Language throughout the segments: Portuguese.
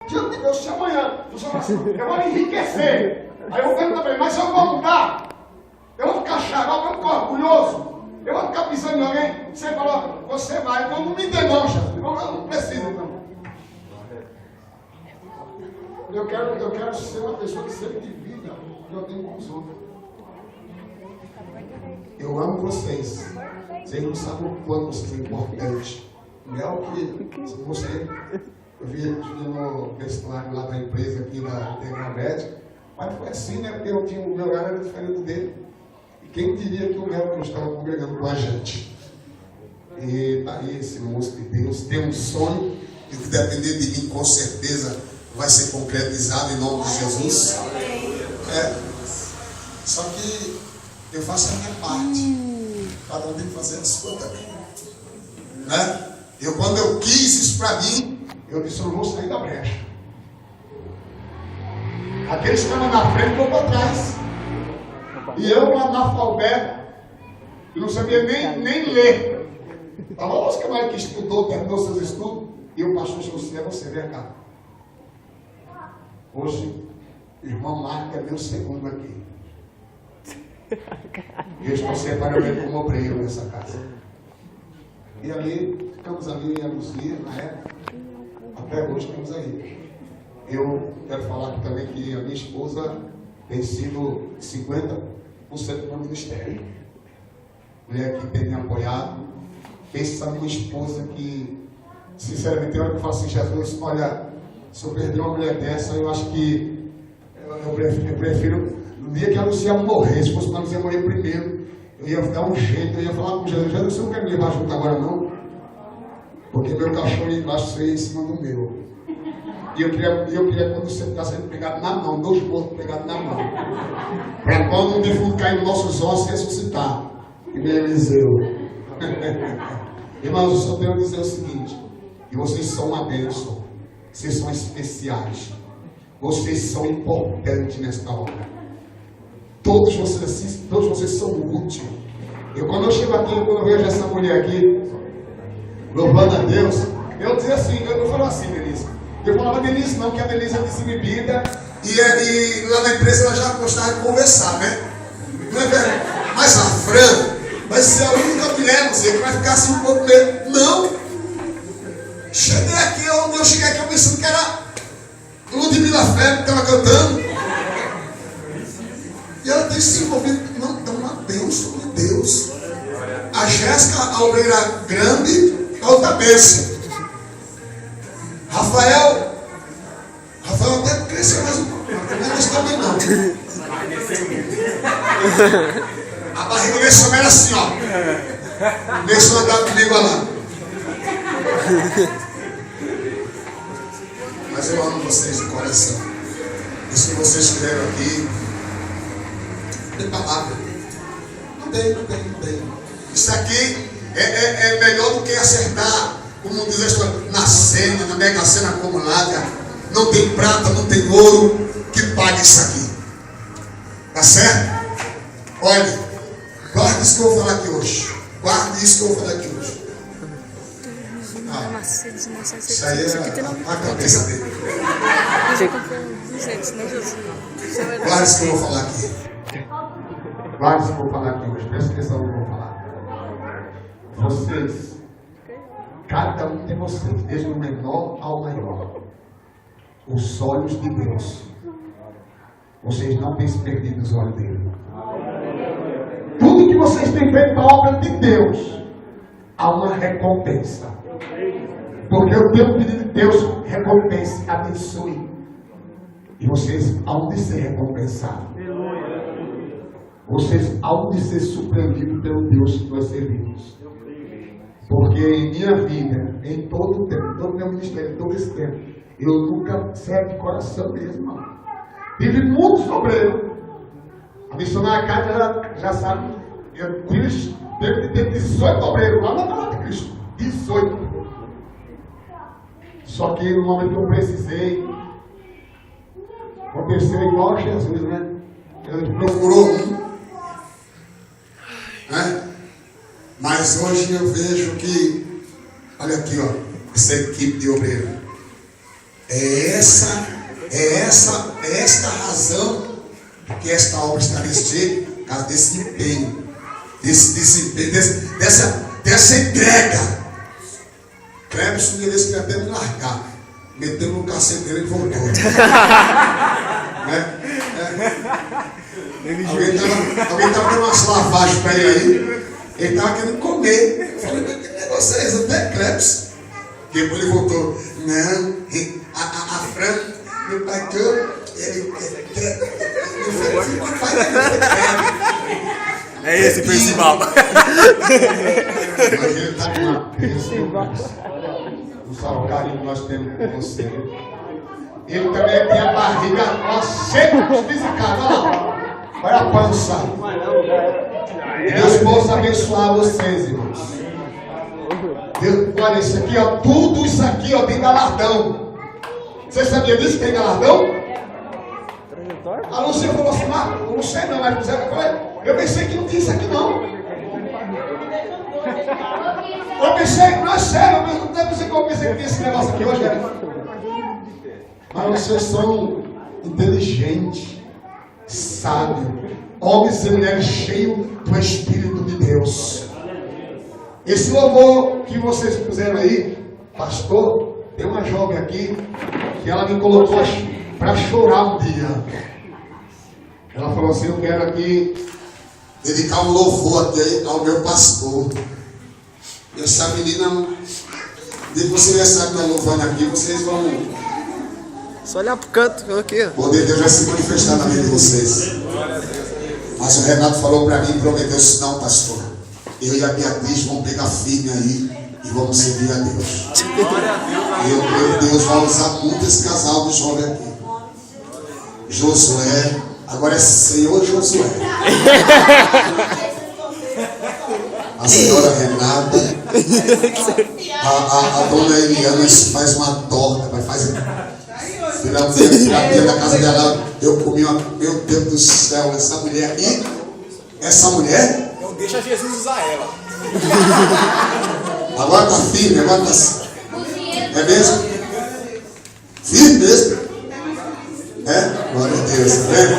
Diante de Deus, se amanhã você fala assim, eu vou enriquecer. Aí eu pergunto também, mas eu vou mudar. Eu vou ficar xarope, eu vou ficar orgulhoso. Eu vou ficar pisando em alguém. Você fala, você vai. Então não me dê não, Jesus. Eu não preciso, não. Eu quero ser uma pessoa que sempre divida o que eu tenho com os outros. Eu amo vocês. Vocês não sabem o quanto vocês são importantes. Não é o que se você... Eu vi no vestuário lá da empresa aqui da Internet, mas foi assim, né? Porque eu tinha, o meu horário era diferente dele. E quem diria que o meu estava congregando com a gente? E tá aí esse moço de Deus tem um sonho, e que depender de mim, com certeza vai ser concretizado em nome de Jesus. Só que eu faço a minha parte. Cada um tem que fazer a sua também. Né? Quando eu quis isso para mim, eu disse, eu não vou sair da brecha. Aqueles que estavam na frente vão para trás. E eu, um analfabeto, que não sabia nem ler. Estava os camaradas que estudou, terminou seus estudos, e o pastor José, você vem cá. Hoje, o irmão Marco é meu segundo aqui. E eu estou separando ele como obreiro nessa casa. E ali, ficamos ali em Luzia, na época. Até hoje estamos aí. Eu quero falar aqui também que a minha esposa tem sido 50% do ministério. Mulher que tem me apoiado. Pensa numa esposa que, sinceramente, eu falo assim, Jesus, olha, se eu perder uma mulher dessa, eu acho que eu prefiro, no dia que a Lucia morrer, se fosse para a Lucia morrer primeiro, eu ia dar um jeito, eu ia falar com Jesus, Jesus, você não quer me levar junto agora não? Porque meu cachorro embaixo ia em cima do meu. E eu queria quando você está sendo pegado na mão, 2 mortos pegados na mão. Para quando um defunto cair nos nossos ossos, ressuscitar. E me Eliseu. Irmãos, eu só tenho a dizer o seguinte, que vocês são uma bênção. Vocês são especiais. Vocês são importantes nesta hora. Todos vocês são úteis. Quando eu chego aqui, quando eu vejo essa mulher aqui, louvando a Deus, eu dizia assim, eu não falo assim, Denise. Eu falava Denise não, que a Denise é desinibida e lá na empresa ela já gostava de conversar, né? Não é verdade? Mas a Fran vai ser a única mulher, você que vai ficar assim um pouco meio. Não! Cheguei aqui, eu cheguei aqui, eu pensando que era Ludmila Febre que estava cantando. E ela tem se envolvido, não, é uma bênção de Deus. A Jéssica, a obreira grande, a outra bênção. Rafael até cresceu mais um pouco, mas também não. A barriga desse homem era assim, ó. Deixa eu andar comigo lá. Mas eu amo vocês de coração. Isso que vocês fizeram aqui, não tem palavra. Não tem. Isso aqui é melhor do que acertar, como diz a história, na cena, na mega cena acumulada. Não tem prata, não tem ouro que pague isso aqui. Tá certo? Olha, guarde isso que eu vou falar aqui hoje. Isso aí é a cabeça dele. Guarde isso que eu vou falar aqui. Guarde isso que eu vou falar aqui hoje. Presta atenção no que eu vou falar. Vocês, cada um de vocês, desde o menor ao maior, os olhos de Deus, vocês não têm se perdido os olhos dele. Tudo que vocês têm feito para a obra de Deus, há uma recompensa. Porque eu tenho pedido de Deus, recompense, abençoe. E vocês hão de ser recompensados. Vocês hão de ser surpreendidos pelo Deus que nós servimos. Porque em minha vida, em todo o tempo, todo o meu ministério, todo esse tempo, eu nunca serve de coração mesmo. Tive muitos obreiros. A missionária Cátia já sabe. Cristo teve 18 obreiros lá na palavra de Cristo. 18. Só que no momento que eu precisei, aconteceu igual a Jesus, né? Ele procurou um. Né? Mas hoje eu vejo que, olha aqui, ó, essa equipe de obreiros. É esta a razão que esta obra está nesse jeito, por causa desse empenho, desse desempenho, dessa entrega. Cleberson, um dia desse, queria até me largar. Meteu no cacete dele e voltou. Alguém estava dando umas lavagens para ele aí. Ele estava querendo comer. Eu falei, que negócio é esse? Até Cleberson. Depois ele voltou. Não, a Fran, meu pai, ele quer. É esse principal. Mas ele está com uma bênção. Não sabe o carinho que nós temos com você. Ele também tem a barriga cheia de desfisicada. Olha a pança. Deus possa abençoar vocês, irmãos. Deus, olha isso aqui, ó. Tudo isso aqui, ó, tem galardão. Você sabia disso? Tem galardão? A Lúcia falou assim, Marco, eu não sei não, mas eu pensei que não tinha isso aqui não. Eu pensei, não é sério, eu não pensei que tinha esse negócio aqui hoje. Mas vocês são inteligentes, sábios, homens e mulheres cheios do Espírito de Deus. Esse louvor que vocês puseram aí, pastor, tem uma jovem aqui que ela me colocou para chorar um dia. Ela falou assim, eu quero aqui dedicar um louvor aqui ao meu pastor. E essa menina, desde que você recebe meu louvando aqui, vocês vão... Só olhar pro canto, aqui. O poder de Deus vai se manifestar na vida de vocês. Mas o Renato falou para mim, prometeu assim, não, pastor. Eu e a Beatriz vamos pegar firme aí e vamos servir a Deus. E eu creio que Deus vai usar muito esse casal de jovem aqui. Josué, agora é Senhor Josué. A senhora Renata, a dona Eliana faz uma torta, vai fazer. Terapia da casa dela, eu comi uma. Meu Deus do céu, essa mulher aqui. Essa mulher. Então deixa Jesus usar ela. Agora tá firme, agora tá. É mesmo? Firme mesmo? É? Glória a Deus, tá vendo?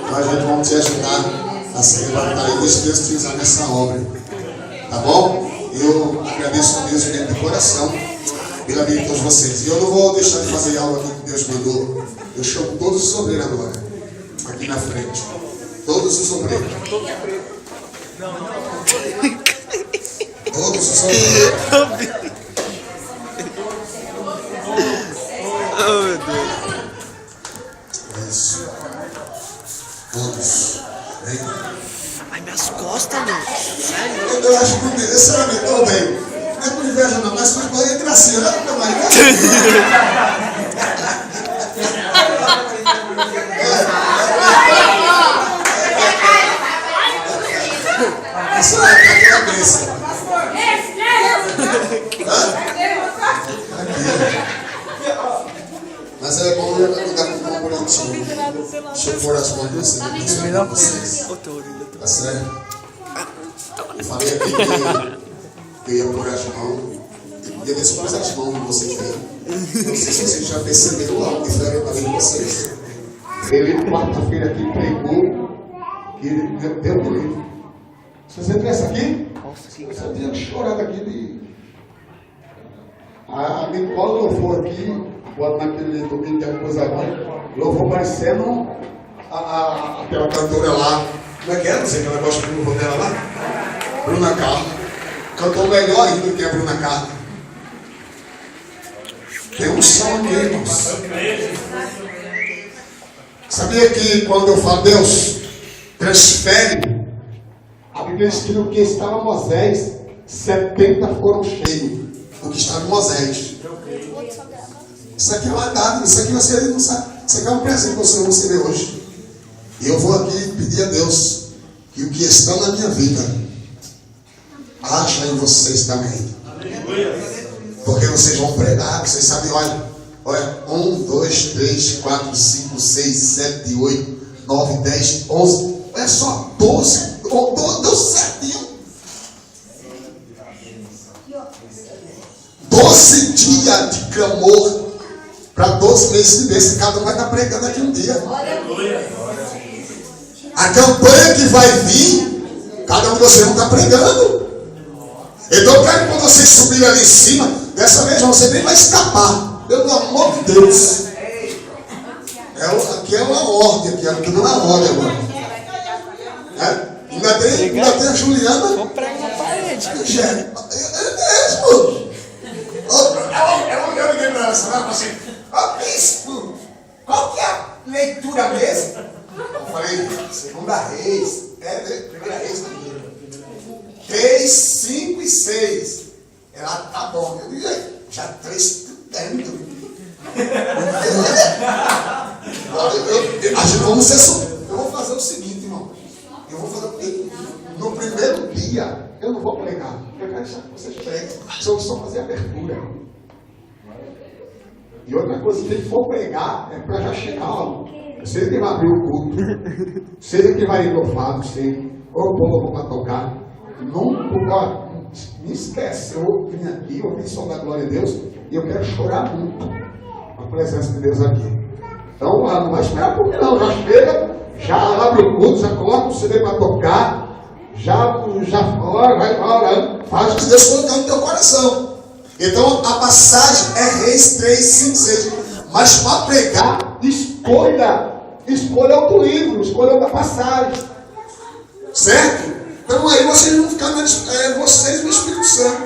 Então a gente vai te ajudar a se levantar e deixa Deus te usar nessa obra. Tá bom? Eu agradeço a Deus dentro do coração pela vida de todos vocês. E eu não vou deixar de fazer algo aqui que Deus mandou. Eu chamo todos os obreiros agora, aqui na frente. Todos os obreiros. Todos os obreiros. Oh, meu Deus. Isso. Todos. Vem. Ai, minhas costas, meu. Sério? Eu acho que sinceramente, estou bem. Não é por inveja não, mas foi por gracinha, não é por mais. Isso é aquela bênção. Mas é bom eu cuidar com o mão bonitinho. Deixa eu pôr as mãos nesse para vocês. Tá certo? Eu falei aqui que eu ia pôr as mãos. E eu disse, pôs as mãos em vocês aí. Não sei se vocês já perceberam algo diferente da vida de vocês. Ele, quarta-feira, aqui pregou que ele deu um livro. Se você tivesse aqui, você tinha chorado aqui de. A Nicole louvou aqui, naquele domingo, depois agora, louvou parecendo aquela cantora lá. Como é que é? Não sei que ela gosta do louvor dela lá. Bruna Carla. Cantou melhor ainda do que a Bruna Carla. Tem um som aqui, irmãos. Sabia que quando eu falo Deus transfere, a Bíblia diz que no que estava Moisés, 70 foram cheios. O que estava em Moisés. Isso aqui é uma dádiva, isso aqui você não sabe. Isso aqui é um presente que você vai receber hoje. E eu vou aqui pedir a Deus que o que está na minha vida acha em vocês também. Porque vocês vão pregar, vocês sabem, olha, 1, 2, 3, 4, 5, 6, 7, 8, 9, 10, 11. É só 12. Deu certinho. 12 dias de clamor para 12 meses de bênção. Cada um vai estar pregando aqui um dia. A campanha que vai vir, cada um de vocês não está pregando. Então eu quero que quando vocês subirem ali em cima, dessa vez você nem vai escapar. Pelo amor de Deus. Aqui é uma ordem, aqui não é uma ordem agora. Ainda tem a Juliana. Vou pregar na parede. É mesmo. Eu liguei para ela semana assim, bispo, qual que é a leitura mesmo? Eu falei, segunda Reis, primeira Reis, 3, 5 e 6. Ela, tá bom. Eu digo, já 3, tudo. Eu vou fazer o seguinte, irmão. No primeiro dia, eu não vou pregar. Eu quero que vocês preguem. Só fazer abertura. E outra coisa, quem for pregar é para já chegar. Ó. Você que vai abrir o culto. Você que vai louvar, você. Ou o povo para tocar. Não me esquece. Eu vim aqui, eu vim só da glória de Deus. E eu quero chorar muito com a presença de Deus aqui. Então, não vai esperar por mim, não. Já chega, já abre o culto, já coloca o CD para tocar. Já ora, vai orando. Faz o que Deus colocar no teu coração. Então, a passagem é Reis 3, 5, 6. Mas para pregar, escolha outro livro, escolha outra passagem. Certo? Então aí vocês vão ficar vocês no Espírito Santo.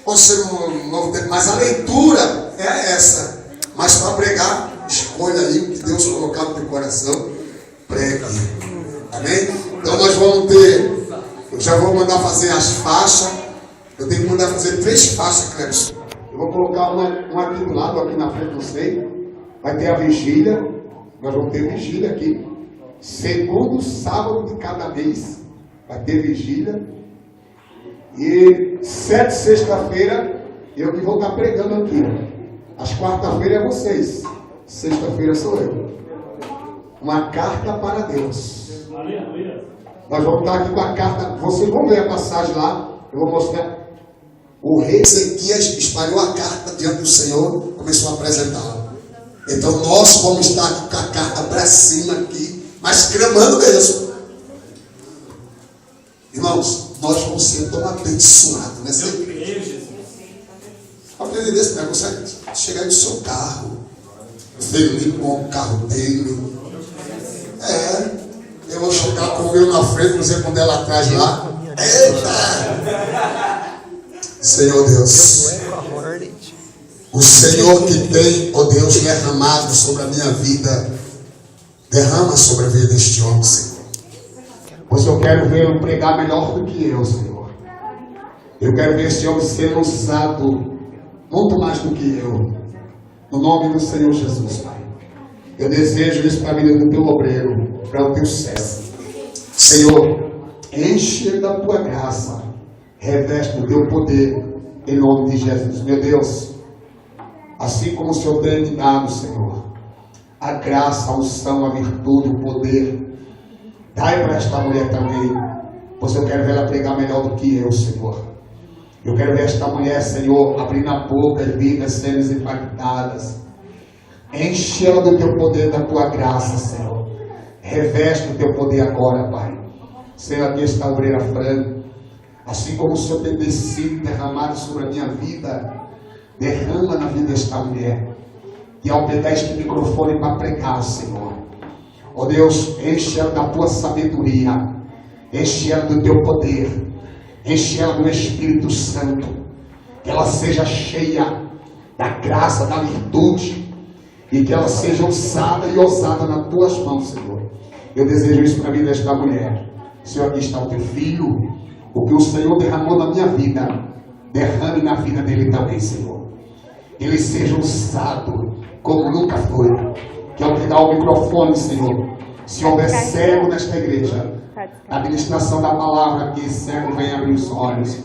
Pode ser um novo tempo, mas a leitura é essa. Mas para pregar, escolha aí o que Deus colocar no teu coração, prega. Amém? Então nós vamos ter, eu já vou mandar fazer as faixas. Eu tenho que mandar fazer 3 faixas, Clebson. Eu vou colocar uma aqui do lado, aqui na frente, não sei. Vai ter a vigília. Nós vamos ter vigília aqui. Segundo sábado de cada mês vai ter vigília. E 7 sexta-feira eu que vou estar pregando aqui. As quarta-feira é vocês. Sexta-feira sou eu. Uma carta para Deus. Nós vamos estar aqui com a carta. Vocês vão ver a passagem lá. Eu vou mostrar. O rei Ezequias espalhou a carta diante do Senhor, começou a apresentá-la. Então nós vamos estar aqui com a carta para cima aqui, mas clamando mesmo. Irmãos, nós vamos ser tão abençoados nessa igreja. Aprender desse negócio, você chegar no seu carro, feliz com o carro dele. Eu vou chocar com o meu na frente, você com ela atrás lá. Eita! Senhor Deus, o Senhor que tem, ó Deus, derramado sobre a minha vida, derrama sobre a vida deste homem, Senhor. Pois eu quero vê-lo pregar melhor do que eu, Senhor. Eu quero ver este homem sendo usado muito mais do que eu. No nome do Senhor Jesus, Pai. Eu desejo isso para a vida do teu obreiro, para o teu servo. Senhor, enche da tua graça. Reveste o teu poder em nome de Jesus, meu Deus. Assim como o Senhor tem me dado, Senhor, a graça, a unção, a virtude, o poder, dai para esta mulher também, pois eu quero ver ela pregar melhor do que eu, Senhor. Eu quero ver esta mulher, Senhor, abrindo a boca e vidas sendo impactadas. Enche ela do teu poder, da tua graça, Senhor. Reveste o teu poder agora, Pai. Senhor, aqui está a obreira Fran. Assim como o Senhor tem descido, derramado sobre a minha vida, derrama na vida desta mulher. E ao pegar este microfone para pregar, Senhor, ó Deus, enche ela da tua sabedoria, enche ela do teu poder, enche ela do Espírito Santo, que ela seja cheia da graça, da virtude, e que ela seja usada e ousada nas tuas mãos, Senhor. Eu desejo isso para a vida desta mulher. Senhor, aqui está o teu filho. O que o Senhor derramou na minha vida, derrame na vida dele também, Senhor. Ele seja usado como nunca foi. Que ao pegar o microfone, Senhor, se houver cego nesta igreja, a administração da palavra aqui, cego vem abrir os olhos.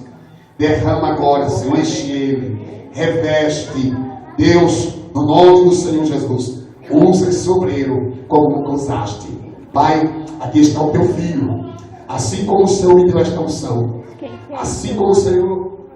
Derrama agora, Senhor, enche ele, reveste. Deus, no nome do Senhor Jesus, usa esse obreiro como nunca usaste. Pai, aqui está o teu filho. Assim como o Senhor me deu esta unção, assim como o Senhor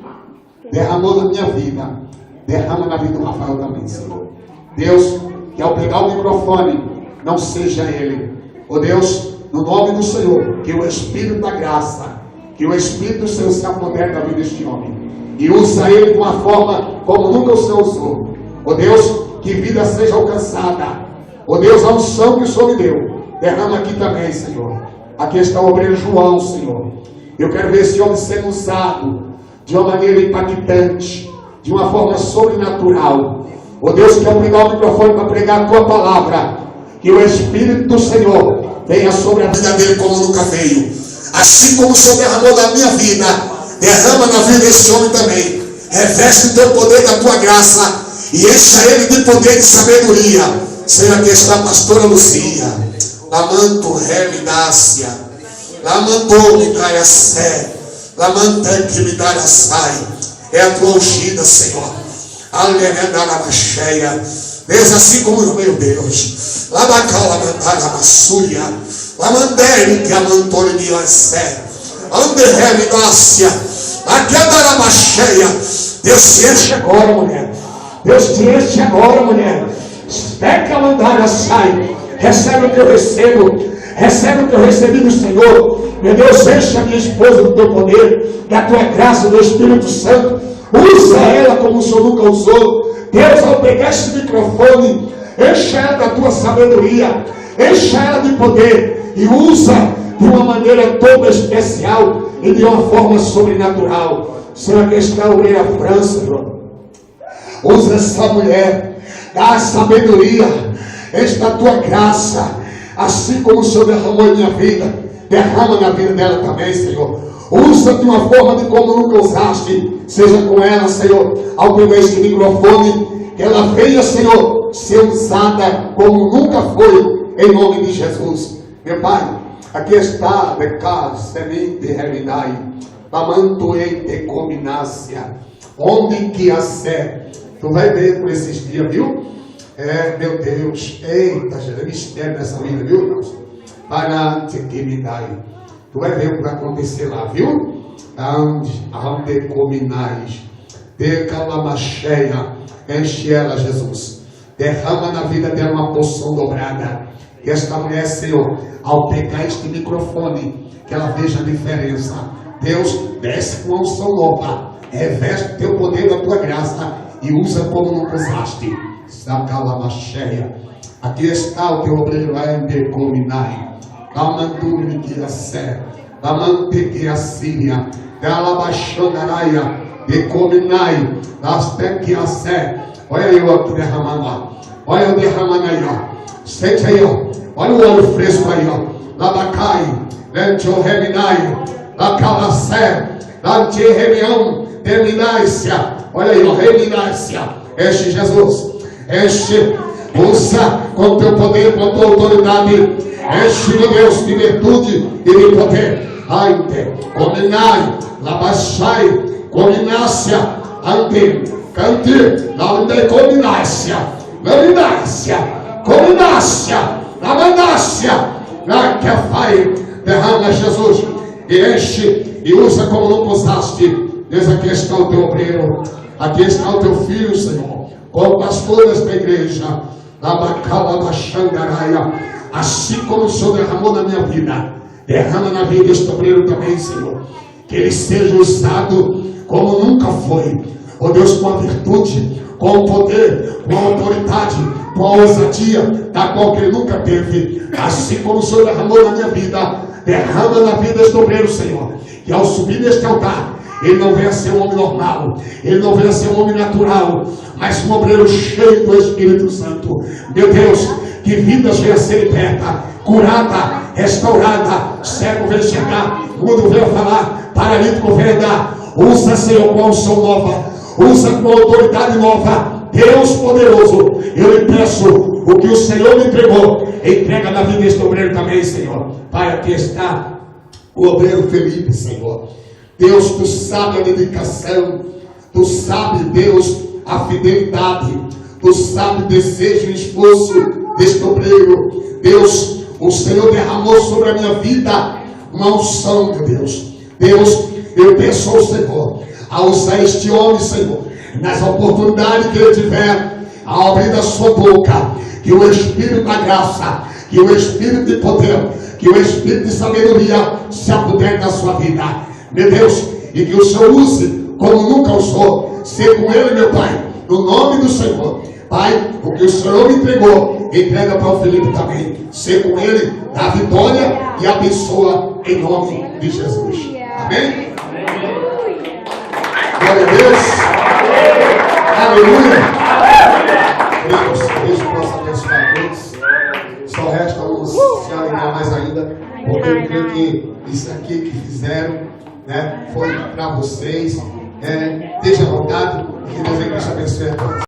derramou na minha vida, derrama na vida do Rafael também, Senhor. Deus, que ao pegar o microfone, não seja ele. Ó Deus, no nome do Senhor, que o Espírito da graça, que o Espírito do Senhor se apodere da vida deste homem e usa ele de uma forma como nunca o Senhor usou. Ó Deus, que vida seja alcançada. Ó Deus, a unção que o Senhor me deu, derrama aqui também, Senhor. Aqui está o obreiro João, Senhor. Eu quero ver esse homem sendo usado de uma maneira impactante, de uma forma sobrenatural. Ó Deus, que ao pegar o microfone para pregar a tua palavra, que o Espírito do Senhor venha sobre a vida dele como nunca veio. Assim como o Senhor derramou na minha vida, derrama na vida desse homem também. Reveste o teu poder da tua graça e encha ele de poder e de sabedoria. Senhor, aqui está a pastora Luzia. Lamanto revidácia. Lamantou me dá a sé. Lamantante que me dá a sai. É a tua ungida, Senhor. Aleluia, cheia. Deus, assim como o meu Deus. Labacala mandara massuia. Lamandere que amantou me dá a sé. Ande revidácia. Aqui andará mais cheia. Deus te enche agora, mulher. Deus te enche agora, mulher. Peca mandara sai. Recebe o que eu recebo. Recebe o que eu recebi do Senhor. Meu Deus, enche a minha esposa do teu poder, da tua graça, do Espírito Santo. Usa ela como o Senhor nunca usou. Deus, ao pegar esse microfone, enche ela da tua sabedoria, enche ela de poder e usa de uma maneira toda especial e de uma forma sobrenatural. Senhor, que está a obreira França, Senhor. Usa essa mulher, dá sabedoria, esta tua graça, assim como o Senhor derramou em minha vida, derrama na vida dela também, Senhor. Usa de uma forma de como nunca usaste, seja com ela, Senhor, ao pegar este microfone, que ela venha, Senhor, ser usada como nunca foi, em nome de Jesus. Meu Pai, aqui está de casa, semente revidai, lamantoei de combinácia, onde que a sé. Tu vai ver por esses dias, viu? Meu Deus, eita, é mistério nessa vida, viu, irmãos? Parante que me dai. Tu vai ver o que vai acontecer lá, viu? Aonde combinais, de calamacheia, enche ela, Jesus. Derrama na vida dela uma porção dobrada. Que esta mulher, Senhor, ao pegar este microfone, que ela veja a diferença. Deus, desce com a unção nova. Reveste o teu poder da tua graça e usa como não usaste. Sacalamacheia. Aqui está o teu obreiro Ender Cominai. Lamanduri que a sé. Lamante que a síria. Galabachonaraia. De Cominai. Aste que a sé. Olha aí o outro derramando. Olha o derramando aí, ó. Sente aí, ó. Olha o óleo fresco aí, ó. Labacai. Lente o reminai. Lacalacé. Lante remião. Terminácia. Olha aí, ó. Reminácia. Enche Jesus. Enche, usa com teu poder, com tua autoridade. Enche de Deus de virtude e de poder. Ante, cominai, labachai, cominácia, ante, cante, ande, cominácia, cominácia, cominácia, lamandácia, na que fai, derrama Jesus e enche e usa como não usaste. Deus, aqui está o teu obreiro, aqui está o teu filho, Senhor. Como pastor desta igreja, assim como o Senhor derramou na minha vida, derrama na vida deste obreiro também, Senhor. Que ele seja usado como nunca foi. Ó Deus, com a virtude, com o poder, com a autoridade, com a ousadia, da qual que ele nunca teve. Assim como o Senhor derramou na minha vida, derrama na vida deste obreiro, Senhor. Que ao subir neste altar, ele não venha ser um homem normal, ele não venha ser um homem natural, mas um obreiro cheio do Espírito Santo. Meu Deus, que vidas venha ser liberta, curada, restaurada, cego venha enxergar, mudo venha falar, paralítico venha andar. Usa, Senhor, com a unção nova, usa com a autoridade nova. Deus poderoso, eu lhe peço o que o Senhor me entregou, entrega na vida deste obreiro também, Senhor. Pai, aqui está o obreiro Felipe, Senhor. Deus, tu sabe a dedicação, tu sabe, Deus, a fidelidade, tu sabe o desejo e o esforço deste obreiro. Deus, o Senhor derramou sobre a minha vida uma unção, meu Deus. Deus, eu peço ao Senhor, a usar este homem, Senhor, nas oportunidades que ele tiver, ao abrir da sua boca, que o Espírito da graça, que o Espírito de poder, que o Espírito de sabedoria se apodere da sua vida, meu Deus, e que o Senhor use como nunca usou. Ser com Ele, meu Pai, no nome do Senhor. Pai, o que o Senhor me entregou, entrega para o Felipe também. Ser com Ele, dá vitória e abençoa em nome de Jesus. Amém? Glória a Deus. Aleluia. Deus possa abençoar a todos. Só resta nos se alegrar mais ainda, porque eu creio que isso aqui que fizeram, né, foi para vocês. Esteja à vontade, que Deus te abençoe a todos.